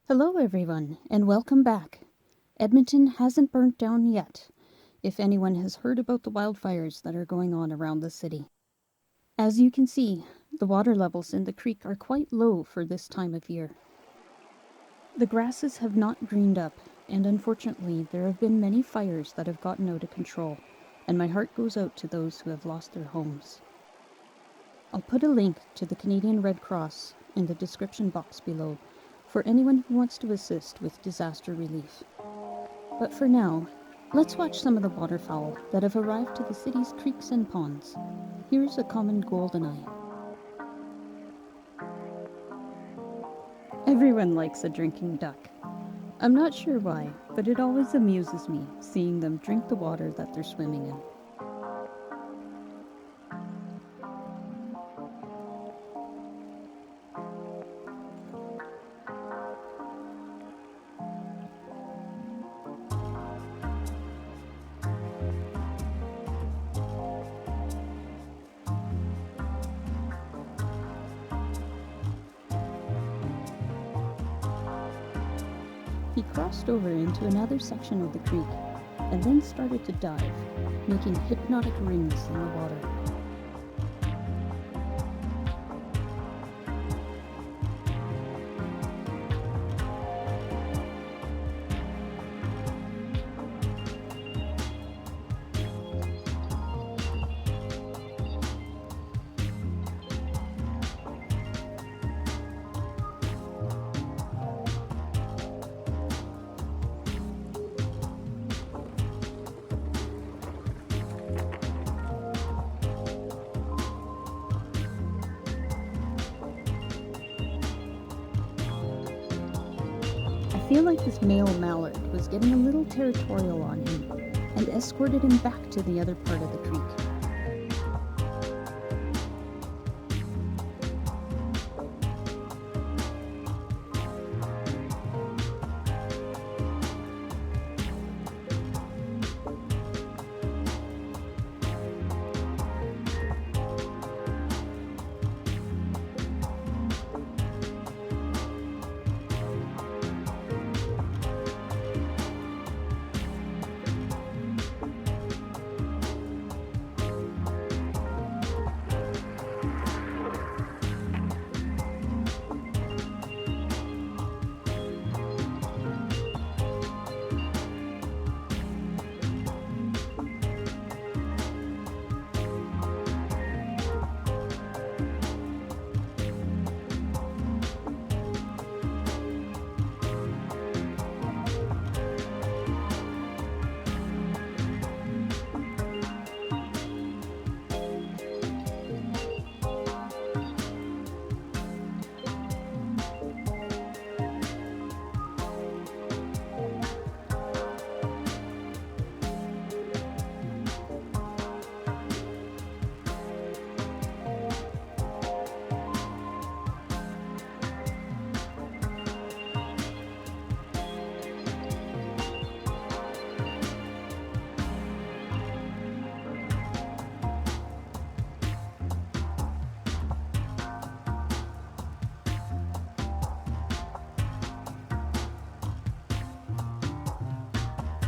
Hello, everyone, and welcome back. Edmonton hasn't burnt down yet, if anyone has heard about the wildfires that are going on around the city. As you can see, the water levels in the creek are quite low for this time of year. The grasses have not greened up, and unfortunately, there have been many fires that have gotten out of control, and my heart goes out to those who have lost their homes. I'll put a link to the Canadian Red Cross in the description box below for anyone who wants to assist with disaster relief. But for now, let's watch some of the waterfowl that have arrived to the city's creeks and ponds. Here's a common goldeneye. Everyone likes a drinking duck. I'm not sure why, but it always amuses me seeing them drink the water that they're swimming in. He crossed over into another section of the creek and then started to dive, making hypnotic rings in the water. I feel like this male mallard was getting a little territorial on him and escorted him back to the other part of the creek.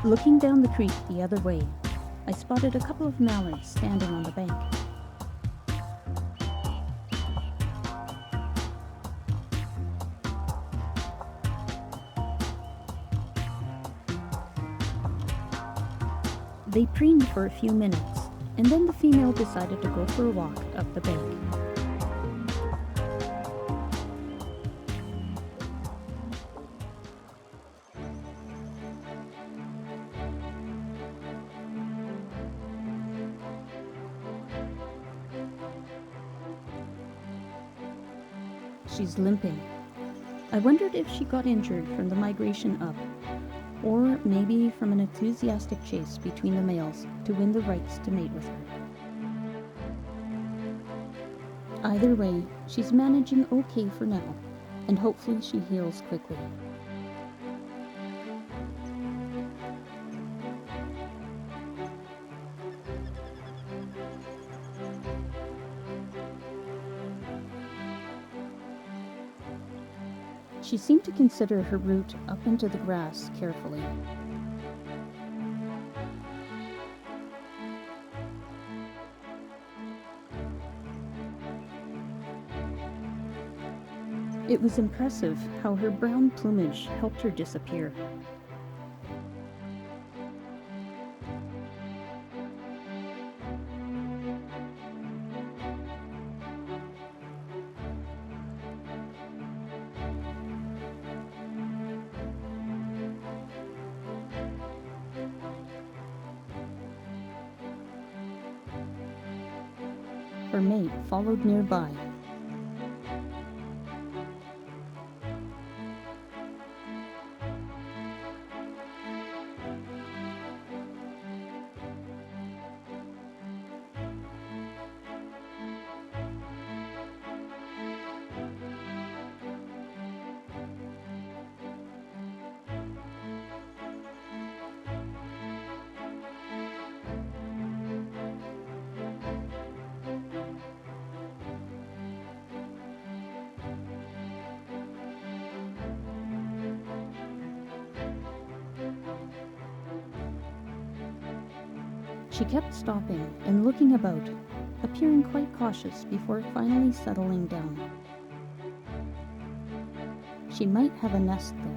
Looking down the creek the other way, I spotted a couple of mallards standing on the bank. They preened for a few minutes, and then the female decided to go for a walk up the bank. She's limping. I wondered if she got injured from the migration up, or maybe from an enthusiastic chase between the males to win the rights to mate with her. Either way, she's managing okay for now, and hopefully she heals quickly. She seemed to consider her route up into the grass carefully. It was impressive how her brown plumage helped her disappear. Her mate followed nearby. She kept stopping and looking about, appearing quite cautious before finally settling down. She might have a nest there.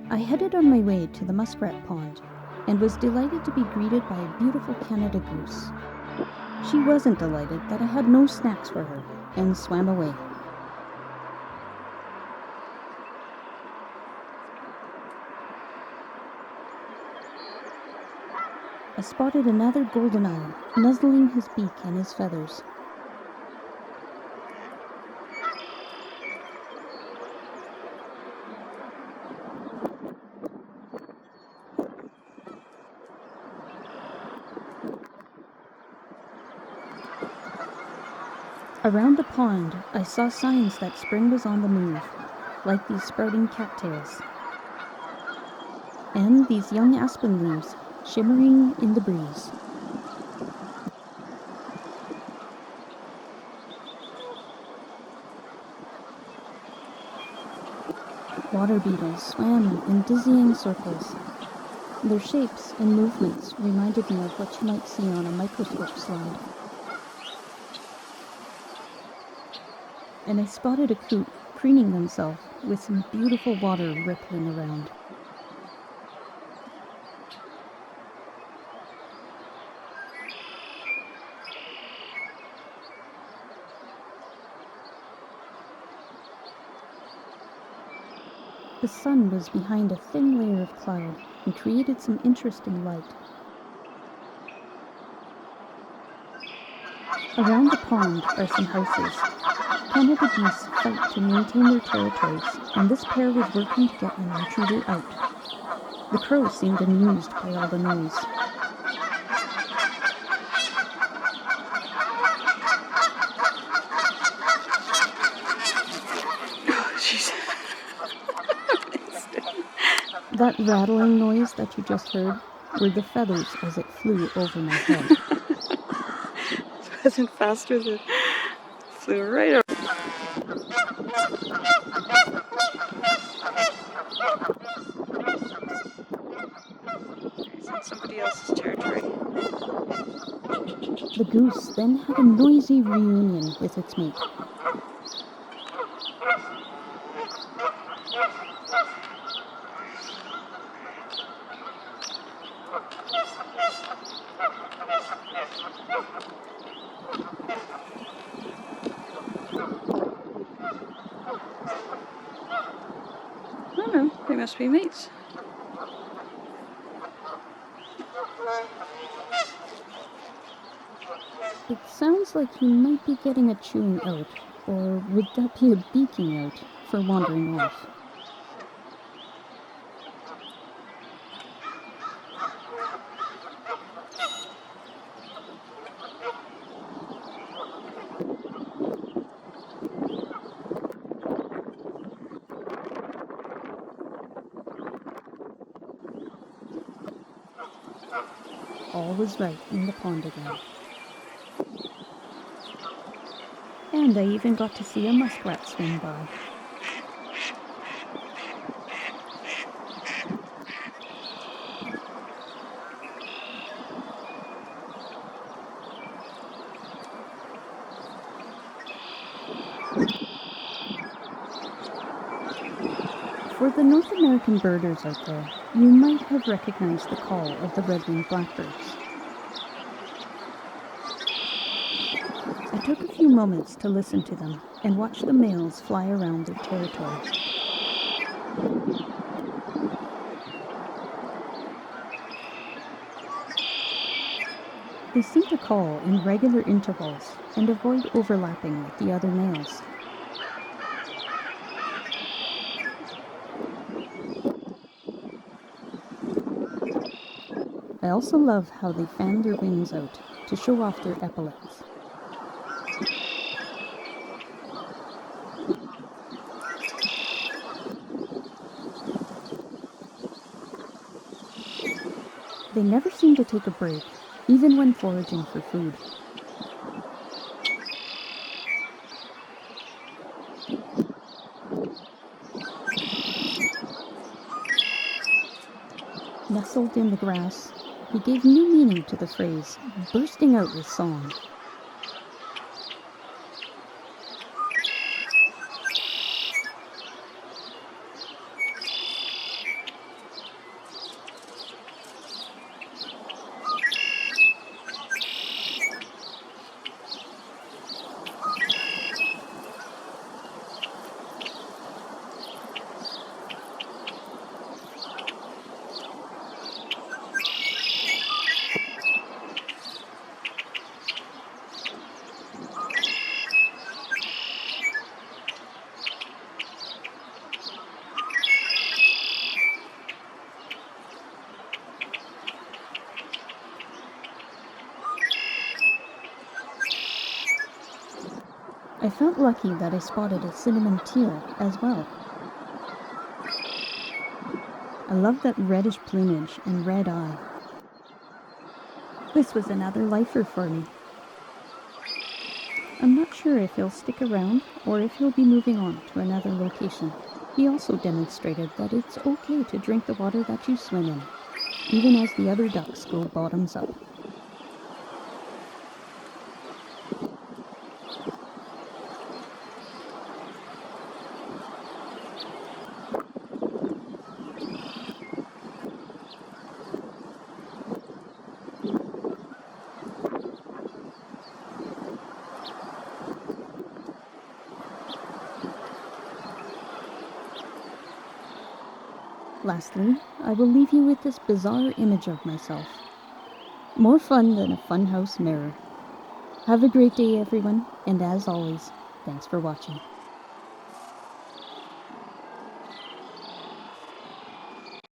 I headed on my way to the muskrat pond and was delighted to be greeted by a beautiful Canada goose. She wasn't delighted that I had no snacks for her and swam away. I spotted another goldeneye nuzzling his beak in his feathers. Around the pond, I saw signs that spring was on the move, like these sprouting cattails, and these young aspen leaves shimmering in the breeze. Water beetles swam in dizzying circles. Their shapes and movements reminded me of what you might see on a microscope slide. And I spotted a coot preening themselves with some beautiful water rippling around. The sun was behind a thin layer of cloud and created some interesting light. Around the pond are some houses. Canada geese fight to maintain their territories, and this pair was working to get an intruder out. The crows seemed amused by all the noise. That rattling noise that you just heard were the feathers as it flew over my head. It wasn't faster than flew right over. It's in somebody else's territory. The goose then had a noisy reunion with its mate. I don't know, they must be mates. It sounds like he might be getting a chewing out, or would that be a beaking out for wandering off? all was right in the pond again. And I even got to see a muskrat swim by. For the North American birders out there, you might have recognized the call of the red-winged blackbirds. I took a few moments to listen to them and watch the males fly around their territory. They seem to call in regular intervals and avoid overlapping with the other males. I also love how they fan their wings out to show off their epaulets. They never seem to take a break, even when foraging for food. Nestled in the grass, he gave new meaning to the phrase, bursting out with song. I felt lucky that I spotted a cinnamon teal as well. I love that reddish plumage and red eye. This was another lifer for me. I'm not sure if he'll stick around or if he'll be moving on to another location. He also demonstrated that it's okay to drink the water that you swim in, even as the other ducks go bottoms up. Lastly, I will leave you with this bizarre image of myself. More fun than a funhouse mirror. Have a great day, everyone, and as always, thanks for watching.